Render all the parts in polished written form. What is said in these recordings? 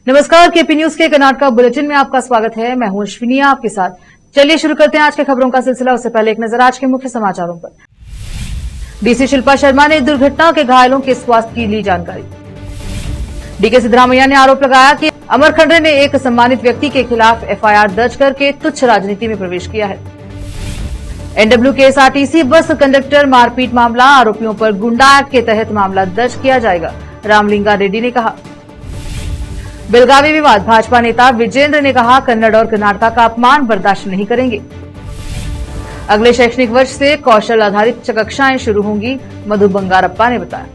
नमस्कार, KP news के Karnataka bulletin में आपका स्वागत है। मैं हूं अश्विनी आपके साथ। चलिए शुरू करते हैं आज के खबरों का सिलसिला। उससे पहले एक नजर आज के मुख्य समाचारों पर। डीसी शिल्पा शर्मा ने दुर्घटना के घायलों के स्वास्थ्य की ली जानकारी। डीके सिद्धरामैया ने आरोप लगाया कि अमर खंडरे ने एक सम्मानित व्यक्ति के खिलाफ एफआईआर दर्ज करके तुच्छ राजनीति में प्रवेश किया है। NWKSRTC बस कंडक्टर मारपीट मामला, आरोपियों पर गुंडा एक्ट के तहत मामला दर्ज किया जाएगा, रामलिंगा रेड्डी ने कहा। बेलगावी विवाद, भाजपा नेता विजेंद्र ने कहा कन्नड़ और कर्नाटका का अपमान बर्दाश्त नहीं करेंगे। अगले शैक्षणिक वर्ष से कौशल आधारित कक्षाएं शुरू होंगी, मधु बंगारप्पा ने बताया।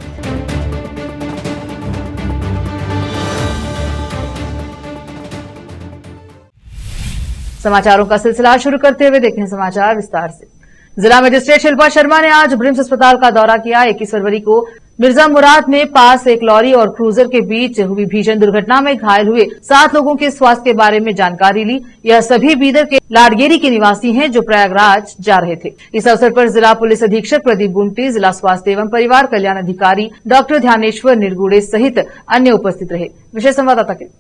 समाचारों का सिलसिला शुरू करते हुए देखते हैं समाचार विस्तार से। जिला मजिस्ट्रेट शिल्पा शर्मा ने आज ब्रिम्स अस्पताल का दौरा किया। 21 फरवरी को मिर्जा मुराद में पास एक लॉरी और क्रूजर के बीच हुई भीषण दुर्घटना में घायल हुए 7 लोगों के स्वास्थ्य के बारे में जानकारी ली। यह सभी बीदर के लाडगेरी के निवासी हैं जो प्रयागराज जा रहे थे। इस अवसर पर जिला पुलिस अधीक्षक प्रदीप बुंटी, जिला स्वास्थ्य एवं परिवार कल्याण अधिकारी डॉक्टर ध्यानेश्वर निर्गुड़े सहित अन्य उपस्थित रहे। विशेष संवाददाता के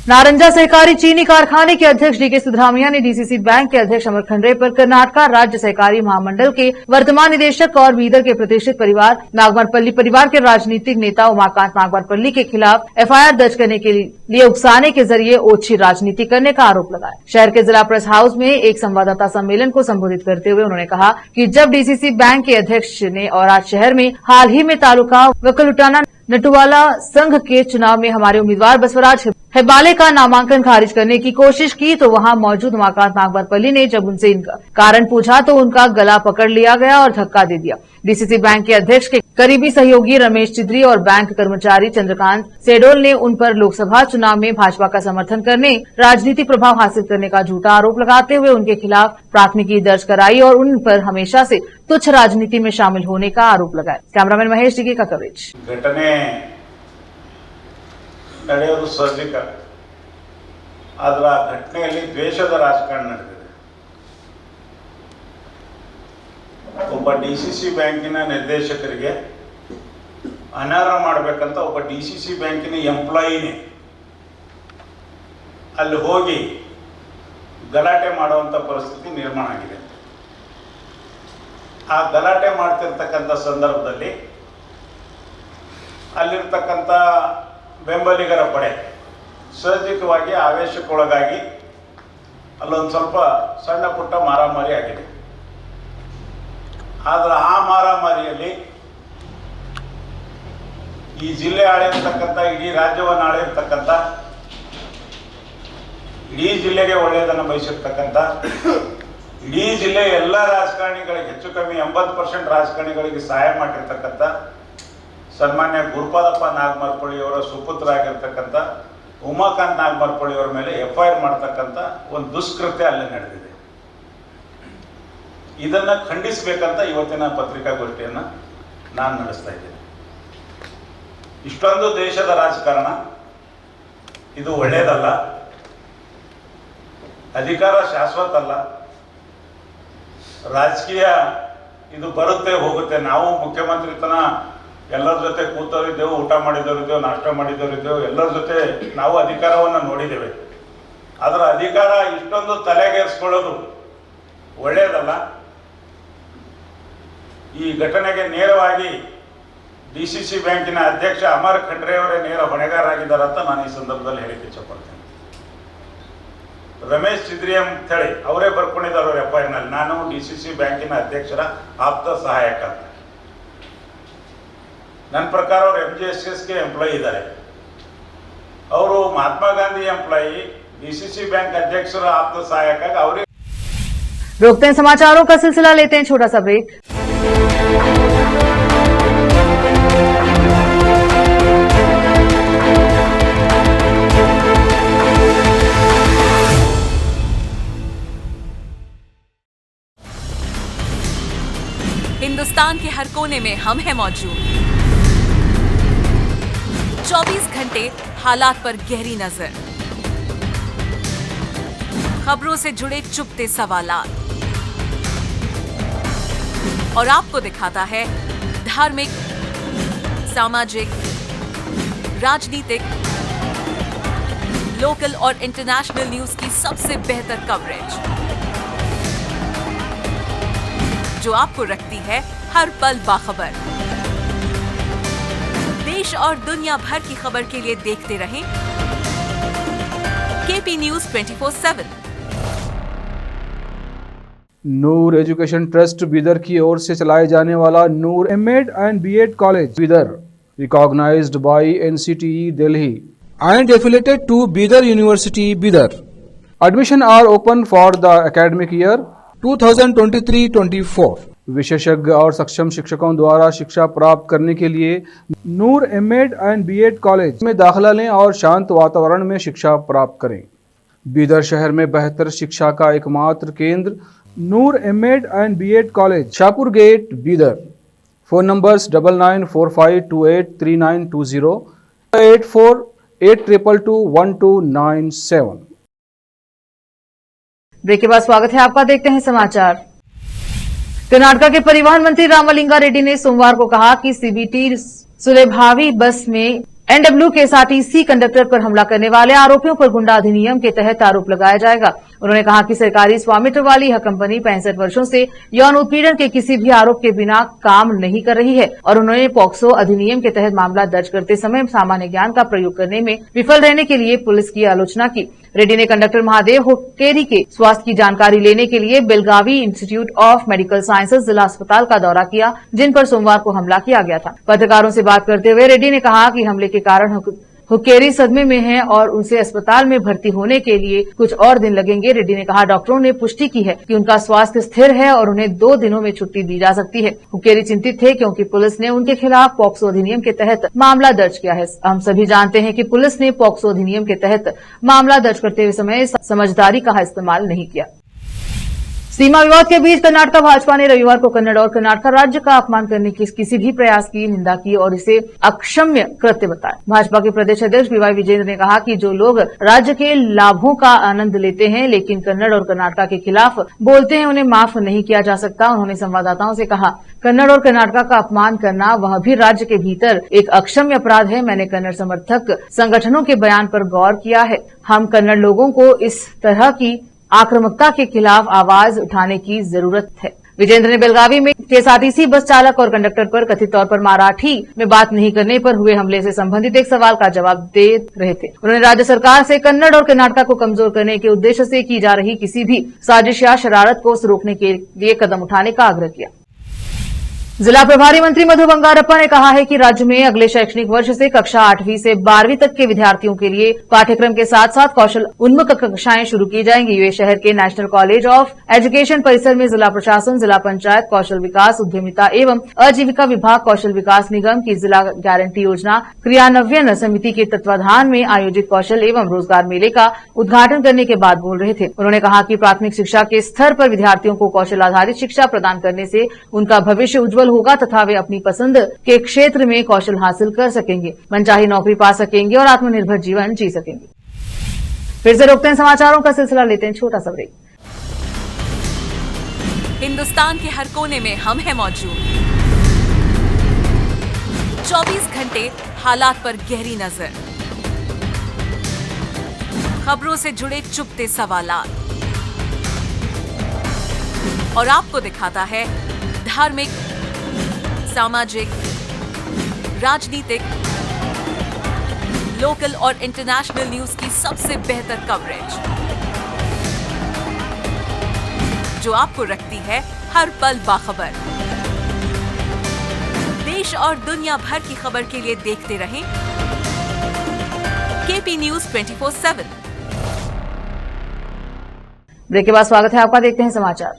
नारंजा सहकारी चीनी कारखाने के अध्यक्ष डीके सिद्धरामैया ने डीसीसी बैंक के अध्यक्ष अमर खंडरे पर कर्नाटका राज्य सहकारी महामंडल के वर्तमान निदेशक और बीदर के प्रतिष्ठित परिवार नागमरपल्ली परिवार के राजनीतिक नेता उमाकांत नागमरपल्ली के खिलाफ एफआईआर दर्ज करने के लिए उकसाने के जरिए ओछी राजनीति करने का आरोप लगाया। शहर के जिला प्रेस हाउस में एक संवाददाता सम्मेलन को संबोधित करते हुए उन्होंने कहा कि जब डीसीसी बैंक के अध्यक्ष ने और आज शहर में हाल ही में तालुका वकलुटाना नटुवाला संघ के चुनाव में हमारे उम्मीदवार बसवराज हेब्बाले का नामांकन खारिज करने की कोशिश की तो वहां मौजूद उमाकांत नागमरपल्ली ने जब उनसे इनका कारण पूछा तो उनका गला पकड़ लिया गया और धक्का दे दिया। डीसीसी बैंक के अध्यक्ष के करीबी सहयोगी रमेश चिद्री और बैंक कर्मचारी चंद्रकांत सेडोल ने उन पर लोकसभा चुनाव में भाजपा का समर्थन करने, राजनीतिक प्रभाव हासिल करने का झूठा आरोप लगाते हुए उनके खिलाफ प्राथमिकी दर्ज कराई और उन पर हमेशा से तुच्छ राजनीति में शामिल होने का आरोप लगाया। कैमरामैन महेश जी का कवरेज। घटने ನಡೆಯೋದು ಸಹಜಿಕ, ಆದರೆ ಆ ಘಟನೆಯಲ್ಲಿ ದ್ವೇಷದ ರಾಜಕಾರಣ ನಡೆದಿದೆ. ಒಬ್ಬ ಡಿಸಿಸಿ ಬ್ಯಾಂಕಿನ ನಿರ್ದೇಶಕರಿಗೆ ಅನರ್ಹ ಮಾಡಬೇಕಂತ ಒಬ್ಬ ಡಿಸಿಸಿ ಬ್ಯಾಂಕಿನ ಎಂಪ್ಲಾಯಿನೇ ಅಲ್ಲಿ ಹೋಗಿ ಗಲಾಟೆ ಮಾಡುವಂಥ ಪರಿಸ್ಥಿತಿ ನಿರ್ಮಾಣ ಆಗಿದೆ. ಆ ಗಲಾಟೆ ಮಾಡ್ತಿರ್ತಕ್ಕಂಥ ಸಂದರ್ಭದಲ್ಲಿ ಅಲ್ಲಿರ್ತಕ್ಕಂಥ ಬೆಂಬಲಿಗರ ಪಡೆ ಸಹಜಿಕವಾಗಿ ಆವೇಶಕ್ಕೊಳಗಾಗಿ ಅಲ್ಲೊಂದು ಸ್ವಲ್ಪ ಸಣ್ಣ ಪುಟ್ಟ ಮಾರಾಮಾರಿ ಆಗಿದೆ. ಆದರೆ ಆ ಮಾರಾಮಾರಿಯಲ್ಲಿ ಈ ಜಿಲ್ಲೆ ಆಳಿರ್ತಕ್ಕಂಥ, ಇಡೀ ರಾಜ್ಯವನ್ನು ಆಳಿರ್ತಕ್ಕಂಥ, ಇಡೀ ಜಿಲ್ಲೆಗೆ ಒಳ್ಳೆಯದನ್ನು ಬಯಸಿರ್ತಕ್ಕಂಥ, ಇಡೀ ಜಿಲ್ಲೆಯ ಎಲ್ಲ ರಾಜಕಾರಣಿಗಳಿಗೆ ಹೆಚ್ಚು ಕಮ್ಮಿ 80% ರಾಜಕಾರಣಿಗಳಿಗೆ ಸಹಾಯ ಮಾಡಿರ್ತಕ್ಕಂಥ ಸನ್ಮಾನ್ಯ ಗುರುಪಾದಪ್ಪ ನಾಗಮರಪಳ್ಳಿಯವರ ಸುಪುತ್ರ ಆಗಿರ್ತಕ್ಕಂಥ ಉಮಾಕಾಂತ್ ನಾಗಮರಪಳ್ಳಿಯವರ ಮೇಲೆ ಎಫ್ಐಆರ್ ಮಾಡ್ತಕ್ಕಂಥ ಒಂದು ದುಷ್ಕೃತ್ಯ ಅಲ್ಲಿ ನಡೆದಿದೆ. ಇದನ್ನು ಖಂಡಿಸಬೇಕಂತ ಇವತ್ತಿನ ಪತ್ರಿಕಾಗೋಷ್ಠಿಯನ್ನು ನಾನು ನಡೆಸ್ತಾ ಇದ್ದೇನೆ. ಇಷ್ಟೊಂದು ದೇಶದ ರಾಜಕಾರಣ ಇದು ಒಳ್ಳೆಯದಲ್ಲ. ಅಧಿಕಾರ ಶಾಶ್ವತ ಅಲ್ಲ. ರಾಜಕೀಯ ಇದು ಬರುತ್ತೆ ಹೋಗುತ್ತೆ. ನಾವು ಮುಖ್ಯಮಂತ್ರಿತನ ಎಲ್ಲರ ಜೊತೆ ಕೂತವರಿದ್ದೆವು, ಊಟ ಮಾಡಿದವರಿದ್ದೆವು, ನಾಷ್ಟ ಮಾಡಿದವರಿದ್ದೆವು, ಎಲ್ಲರ ಜೊತೆ ನಾವು ಅಧಿಕಾರವನ್ನು ನೋಡಿದ್ದೇವೆ. ಅದರ ಅಧಿಕಾರ ಇಷ್ಟೊಂದು ತಲೆಗೇರಿಸ್ಕೊಳ್ಳೋದು ಒಳ್ಳೆಯದಲ್ಲ. ಈ ಘಟನೆಗೆ ನೇರವಾಗಿ ಡಿಸಿಸಿ ಬ್ಯಾಂಕಿನ ಅಧ್ಯಕ್ಷ ಅಮರ್ ಖಂಡ್ರೆ ಅವರೇ ನೇರ ಹೊಣೆಗಾರರಾಗಿದ್ದಾರೆ ಅಂತ ನಾನು ಈ ಸಂದರ್ಭದಲ್ಲಿ ಹೇಳಿಕೆ ಇಚ್ಛಪಡ್ತೇನೆ. ರಮೇಶ್ ಚಿದ್ರಿ ಅಂತೇಳಿ ಅವರೇ ಬರ್ಕೊಂಡಿದ್ದಾರೆ ಎಫ್ಐಆರ್ನಲ್ಲಿ. ನಾನು ಡಿಸಿಸಿ ಬ್ಯಾಂಕಿನ ಅಧ್ಯಕ್ಷರ ಆಪ್ತ ಸಹಾಯಕ ಅಂತ. ನನ್ನ ಪ್ರಕಾರ ಅವರು MGSSಗೆ ಎಂಪ್ಲಾಯಿ ಇದ್ದಾರೆ. ಅವರು Mahatma Gandhi employee, DCC bank अध्यक्ष और आपको सहायक है। रोकते हैं समाचारों का सिलसिला, लेते हैं छोटा सा ब्रेक। हिंदुस्तान के हर कोने में हम हैं मौजूद। 24 घंटे हालात पर गहरी नजर, खबरों से जुड़े चुपते सवालात और आपको दिखाता है धार्मिक, सामाजिक, राजनीतिक लोकल और इंटरनेशनल न्यूज की सबसे बेहतर कवरेज जो आपको रखती है हर पल बाखबर। देश और दुनिया भर की खबर के लिए देखते रहें KP news 24/7। Noor education trust Bidar की ओर से चलाए जाने वाला Noor MEd and BEd college Bidar, recognised by NCTE Delhi and affiliated to Bidar University, Bidar. Admission are open for the academic year 2023-24. विशेषज्ञ और सक्षम शिक्षकों द्वारा शिक्षा प्राप्त करने के लिए नूर एमएड एंड बीएड कॉलेज में दाखिला लें और शांत वातावरण में शिक्षा प्राप्त करें। बीदर शहर में बेहतर शिक्षा का एकमात्र केंद्र Noor MEd and BEd college, Shahpur gate, Bidar. Phone numbers 9945283920, 8482221297। Break के बाद स्वागत है आपका, देखते हैं समाचार। कर्नाटक के परिवहन मंत्री रामलिंगा रेड्डी ने सोमवार को कहा कि सीबीटी सुलेभावी बस में NWKSRTC कंडक्टर पर हमला करने वाले आरोपियों पर गुंडा अधिनियम के तहत आरोप लगाया जाएगा। उन्होंने कहा कि सरकारी स्वामित्व वाली यह कंपनी 65 वर्षों से यौन उत्पीड़न के किसी भी आरोप के बिना काम नहीं कर रही है और उन्होंने पॉक्सो अधिनियम के तहत मामला दर्ज करते समय सामान्य ज्ञान का प्रयोग करने में विफल रहने के लिए पुलिस की आलोचना की। रेड्डी ने कंडक्टर महादेव हुक्केरी के स्वास्थ्य की जानकारी लेने के लिए Belagavi institute of medical sciences जिला अस्पताल का दौरा किया, जिन पर सोमवार को हमला किया गया था। पत्रकारों से बात करते हुए रेड्डी ने कहा कि हमले के कारण हुक्केरी सदमे में हैं और उनसे अस्पताल में भर्ती होने के लिए कुछ और दिन लगेंगे। रेड्डी ने कहा डॉक्टरों ने पुष्टि की है कि उनका स्वास्थ्य स्थिर है और उन्हें 2 दिनों में छुट्टी दी जा सकती है। हुक्केरी चिंतित थे क्योंकि पुलिस ने उनके खिलाफ पॉक्सो अधिनियम के तहत मामला दर्ज किया है। हम सभी जानते हैं कि पुलिस ने पॉक्सो अधिनियम के तहत मामला दर्ज करते हुए समय समझदारी का इस्तेमाल नहीं किया। सीमा विवाद के बीच कर्नाटक भाजपा ने रविवार को कन्नड़ और कर्नाटक राज्य का अपमान करने की किसी भी प्रयास की निंदा की और इसे अक्षम्य कृत्य बताया। भाजपा के प्रदेश अध्यक्ष बीवाई विजेंद्र ने कहा कि जो लोग राज्य के लाभों का आनंद लेते हैं लेकिन कन्नड़ और कर्नाटक के खिलाफ बोलते हैं, उन्हें माफ नहीं किया जा सकता। उन्होंने संवाददाताओं से कहा, कन्नड़ और कर्नाटक का अपमान करना वह भी राज्य के भीतर एक अक्षम्य अपराध है। मैंने कन्नड़ समर्थक संगठनों के बयान पर गौर किया है। हम कन्नड़ लोगों को इस तरह की आक्रामकता के खिलाफ आवाज उठाने की जरूरत है। विजेंद्र ने बेलगावी में केएसआरटीसी बस चालक और कंडक्टर पर कथित तौर पर मराठी में बात नहीं करने पर हुए हमले से संबंधित एक सवाल का जवाब दे रहे थे। उन्होंने राज्य सरकार से कन्नड़ और कर्नाटक को कमजोर करने के उद्देश्य से की जा रही किसी भी साजिश या शरारत को रोकने के लिए कदम उठाने का आग्रह किया। जिला प्रभारी मंत्री मधु बंगारप्पा ने कहा है कि राज्य में अगले शैक्षणिक वर्ष से कक्षा 8वीं से 12वीं तक के विद्यार्थियों के लिए पाठ्यक्रम के साथ साथ कौशल उन्मुख कक्षाएं शुरू की जाएंगी। वे शहर के नेशनल कॉलेज ऑफ एजुकेशन परिसर में जिला प्रशासन, जिला पंचायत, कौशल विकास, उद्यमिता एवं आजीविका विभाग, कौशल विकास निगम की जिला गारंटी योजना क्रियान्वयन समिति के तत्वाधान में आयोजित कौशल एवं रोजगार मेले का उद्घाटन करने के बाद बोल रहे थे। उन्होंने कहा कि प्राथमिक शिक्षा के स्तर पर विद्यार्थियों को कौशल आधारित शिक्षा प्रदान करने से उनका भविष्य उज्जवल होगा तथा वे अपनी पसंद के क्षेत्र में कौशल हासिल कर सकेंगे, मनचाही नौकरी पा सकेंगे और आत्मनिर्भर जीवन जी सकेंगे। फिर से रोकते हैं समाचारों का सिलसिला, लेते हैं छोटा सा ब्रेक। हिंदुस्तान के हर कोने में हम हैं मौजूद। 24 घंटे हालात पर गहरी नजर, खबरों से जुड़े चुपते सवालात और आपको दिखाता है धार्मिक, सामाजिक, राजनीतिक, लोकल और इंटरनेशनल न्यूज की सबसे बेहतर कवरेज जो आपको रखती है हर पल बाखबर। देश और दुनिया भर की खबर के लिए देखते रहें केपी न्यूज 24/7। ब्रेक के बाद स्वागत है आपका, देखते हैं समाचार।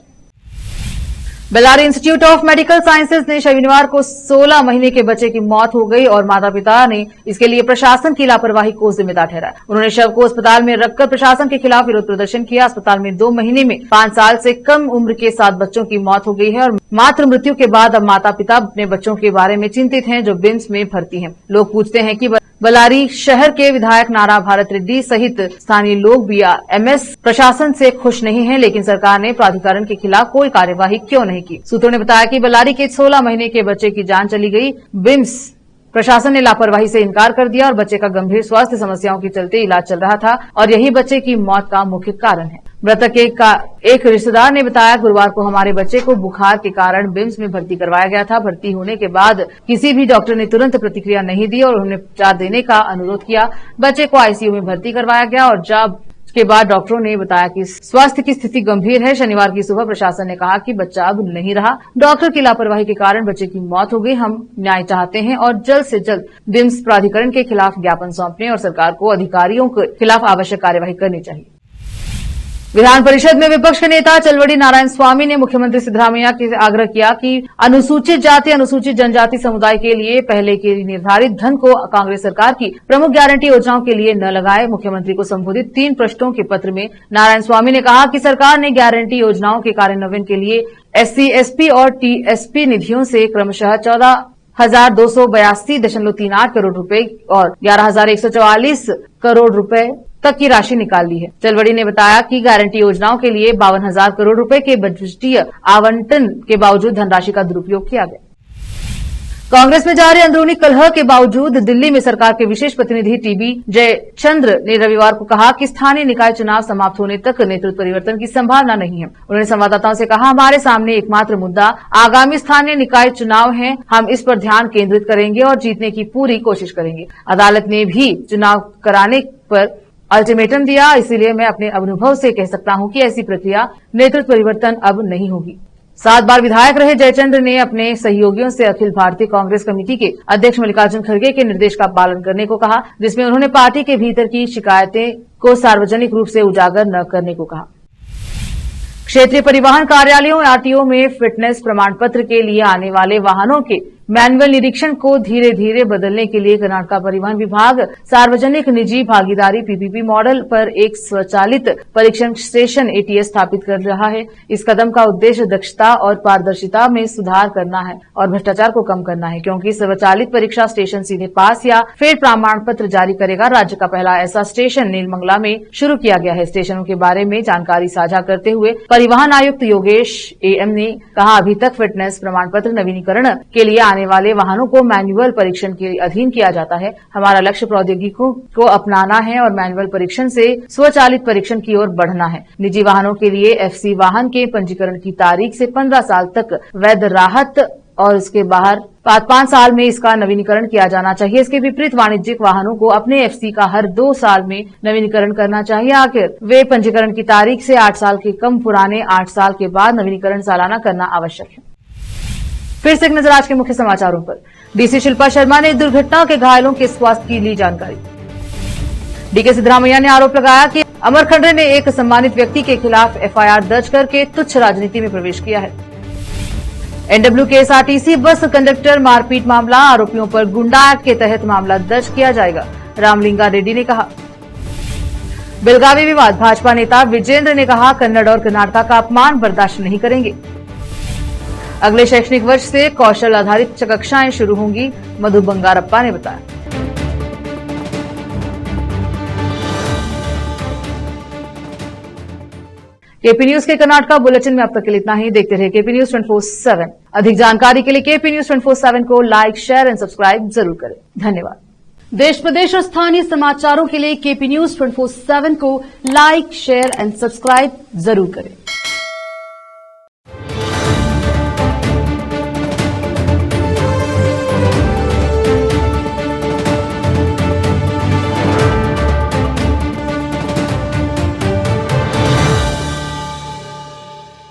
Bellary institute of medical sciences ने शनिवार को 16 महीने के बच्चे की मौत हो गई और माता पिता ने इसके लिए प्रशासन की लापरवाही को जिम्मेदार ठहराया। उन्होंने शव को अस्पताल में रखकर प्रशासन के खिलाफ विरोध प्रदर्शन किया। अस्पताल में 2 महीने में 5 साल से कम उम्र के 7 बच्चों की मौत हो गई है और मातृ मृत्यु के बाद अब माता पिता अपने बच्चों के बारे में चिंतित हैं जो बिम्स में भर्ती हैं। लोग पूछते हैं कि बेल्लारी शहर के विधायक नारा भारत रेड्डी सहित स्थानीय लोग भी एमएस प्रशासन से खुश नहीं हैं, लेकिन सरकार ने प्राधिकरण के खिलाफ कोई कार्यवाही क्यों नहीं की। सूत्रों ने बताया कि बेल्लारी के 16 महीने के बच्चे की जान चली गई। बिम्स प्रशासन ने लापरवाही से इनकार कर दिया और बच्चे का गंभीर स्वास्थ्य समस्याओं के चलते इलाज चल रहा था और यही बच्चे की मौत का मुख्य कारण है। मृतक एक रिश्तेदार ने बताया, गुरुवार को हमारे बच्चे को बुखार के कारण बिम्स में भर्ती करवाया गया था। भर्ती होने के बाद किसी भी डॉक्टर ने तुरंत प्रतिक्रिया नहीं दी और उन्हें उपचार देने का अनुरोध किया। बच्चे को आईसीयू में भर्ती करवाया गया और जब के बाद डॉक्टरों ने बताया कि स्वास्थ्य की स्थिति गंभीर है। शनिवार की सुबह प्रशासन ने कहा कि बच्चा अब नहीं रहा। डॉक्टर की लापरवाही के कारण बच्चे की मौत हो गई। हम न्याय चाहते हैं और जल्द से जल्द बिम्स प्राधिकरण के खिलाफ ज्ञापन सौंपने और सरकार को अधिकारियों के खिलाफ आवश्यक कार्यवाही करनी चाहिए। विधान परिषद में विपक्ष के नेता चलवड़ी नारायण स्वामी ने मुख्यमंत्री सिद्धरामैया से आग्रह किया कि अनुसूचित जाति अनुसूचित जनजाति समुदाय के लिए पहले के निर्धारित धन को कांग्रेस सरकार की प्रमुख गारंटी योजनाओं के लिए न लगाए। मुख्यमंत्री को संबोधित 3 प्रश्नों के पत्र में नारायण स्वामी ने कहा कि सरकार ने गारंटी योजनाओं के कार्यान्वयन के लिए SC, SP और TSP निधियों से क्रमशः 14,282.38 करोड़ रुपए और 11,144 करोड़ रुपए तक की राशि निकाल ली है। चलवड़ी ने बताया कि गारंटी योजनाओं के लिए 52,000 करोड़ रुपए के बजटीय आवंटन के बावजूद धनराशि का दुरुपयोग किया गया। कांग्रेस में जारी अंदरूनी कलह के बावजूद दिल्ली में सरकार के विशेष प्रतिनिधि TB जयचंद्र ने रविवार को कहा कि स्थानीय निकाय चुनाव समाप्त होने तक नेतृत्व परिवर्तन की संभावना नहीं है। उन्होंने संवाददाताओं से कहा, हमारे सामने एकमात्र मुद्दा आगामी स्थानीय निकाय चुनाव है। हम इस पर ध्यान केंद्रित करेंगे और जीतने की पूरी कोशिश करेंगे। अदालत ने भी चुनाव कराने पर अल्टीमेटम दिया, इसीलिए मैं अपने अनुभव से कह सकता हूं कि ऐसी प्रक्रिया नेतृत्व परिवर्तन अब नहीं होगी। 7 बार विधायक रहे जयचंद्र ने अपने सहयोगियों से अखिल भारतीय कांग्रेस कमेटी के अध्यक्ष मल्लिकार्जुन खड़गे के निर्देश का पालन करने को कहा, जिसमें उन्होंने पार्टी के भीतर की शिकायतें को सार्वजनिक रूप से उजागर न करने को कहा। क्षेत्रीय परिवहन कार्यालयों RTO में फिटनेस प्रमाण पत्र के लिए आने वाले वाहनों के मैनुअल निरीक्षण को धीरे धीरे बदलने के लिए कर्नाटक परिवहन विभाग सार्वजनिक निजी भागीदारी PPP मॉडल पर एक स्वचालित परीक्षण स्टेशन ATS स्थापित कर रहा है। इस कदम का उद्देश्य दक्षता और पारदर्शिता में सुधार करना है और भ्रष्टाचार को कम करना है, क्योंकि स्वचालित परीक्षा स्टेशन सीधे पास या फेल प्रमाण पत्र जारी करेगा। राज्य का पहला ऐसा स्टेशन नीलमंगला में शुरू किया गया है। स्टेशनों के बारे में जानकारी साझा करते हुए परिवहन आयुक्त योगेश AM ने कहा, अभी तक फिटनेस प्रमाण पत्र नवीनीकरण के लिए आने वाले वाहनों को मैनुअल परीक्षण के अधीन किया जाता है। हमारा लक्ष्य प्रौद्योगिकियों को अपनाना है और मैनुअल परीक्षण से स्वचालित परीक्षण की ओर बढ़ना है। निजी वाहनों के लिए FC वाहन के पंजीकरण की तारीख से 15 साल तक वैध राहत और उसके बाहर 5 साल में इसका नवीनीकरण किया जाना चाहिए। इसके विपरीत वाणिज्यिक वाहनों को अपने FC का हर 2 साल में नवीनीकरण करना चाहिए। आखिर वे पंजीकरण की तारीख से 8 साल के कम पुराने 8 साल के बाद नवीनीकरण सालाना करना आवश्यक है। फिर से एक नजर आज के मुख्य समाचारों पर। DC शिल्पा शर्मा ने दुर्घटना के घायलों के स्वास्थ्य की ली जानकारी। DK सिद्धरामैया ने आरोप लगाया कि अमर खंडरे ने एक सम्मानित व्यक्ति के खिलाफ FIR दर्ज करके तुच्छ राजनीति में प्रवेश किया है। NWKSRTC बस कंडक्टर मारपीट मामला, आरोपियों पर गुंडा एक्ट के तहत मामला दर्ज किया जाएगा, रामलिंगा रेड्डी ने कहा। बेलगावी विवाद, भाजपा नेता विजेंद्र ने कहा, कन्नड़ और कर्नाटक का अपमान बर्दाश्त नहीं करेंगे। अगले शैक्षणिक वर्ष से कौशल आधारित कक्षाएं शुरू होंगी, मधु बंगारप्पा ने बताया। KP न्यूज के कर्नाटका बुलेटिन में अब तक के लिए इतना ही। देखते रहे KP न्यूज 24/7। अधिक जानकारी के लिए KP न्यूज 24/7 को लाइक, शेयर एंड सब्सक्राइब जरूर करें। धन्यवाद। देश प्रदेश और स्थानीय समाचारों के लिए KP न्यूज 24/7 को लाइक, शेयर एंड सब्सक्राइब जरूर करें।